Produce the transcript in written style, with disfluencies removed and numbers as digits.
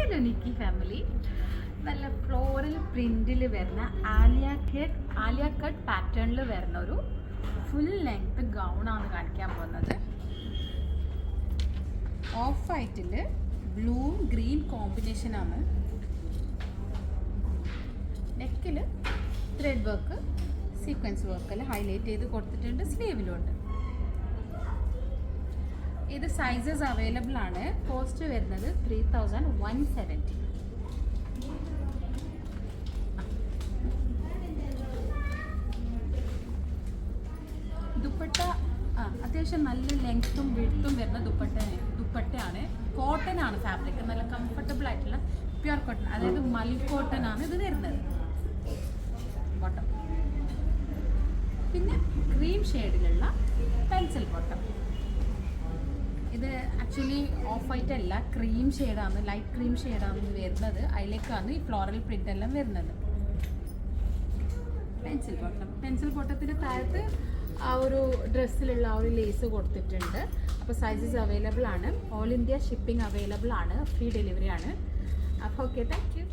Hello Nikki family. നല്ല floral പ്രിന്റിൽ വരുന്ന Alia cut പാറ്റേണിൽ വരുന്ന ഒരു ഫുൾ ലെങ്ത് ഗൗണാണ് കാണിക്കാൻ പോകുന്നത്. ഓഫ് വൈറ്റിൽ ബ്ലൂവും ഗ്രീൻ കോമ്പിനേഷനാണ്. നെക്കിൽ ത്രെഡ് വർക്ക് സീക്വൻസ് വർക്കിൽ ഹൈലൈറ്റ് ചെയ്ത് കൊടുത്തിട്ടുണ്ട്. സ്ലീവിലുണ്ട്. ഇത് സൈസസ് അവൈലബിൾ ആണ്. കോസ്റ്റ് വരുന്നത് 3170. ദുപ്പട്ട അത്യാവശ്യം നല്ല ലെങ്ത്തും വിഡ്ത്തും വരുന്ന ദുപ്പട്ടയാണ്. കോട്ടൺ ആണ് ഫാബ്രിക്. നല്ല കംഫർട്ടബിൾ ആയിട്ടുള്ള പ്യുർ കോട്ടൺ, അതായത് മൽ കോട്ടൺ ആണ് ഇത് വരുന്നത്. ബോട്ടം പിന്നെ ക്രീം ഷെയ്ഡിലുള്ള പെൻസിൽ ബോട്ടം. ഇത് ആക്ച്വലി ഓഫ് വൈറ്റ് അല്ല, ക്രീം ഷെയ്ഡാണ്, ലൈറ്റ് ക്രീം ഷെയ്ഡാണ് വരുന്നത്. അതിലേക്കാണ് ഈ ഫ്ലോറൽ പ്രിന്റ് എല്ലാം വരുന്നത്. പെൻസിൽ ബോട്ടത്തിൻ്റെ താഴത്ത് ആ ഒരു ഡ്രസ്സിലുള്ള ആ ഒരു ലേസ് കൊടുത്തിട്ടുണ്ട്. അപ്പോൾ സൈസസ് അവൈലബിൾ ആണ്. ഓൾ ഇന്ത്യ ഷിപ്പിംഗ് അവൈലബിൾ ആണ്. ഫ്രീ ഡെലിവറി ആണ്. അപ്പോൾ ഓക്കെ, താങ്ക് യു.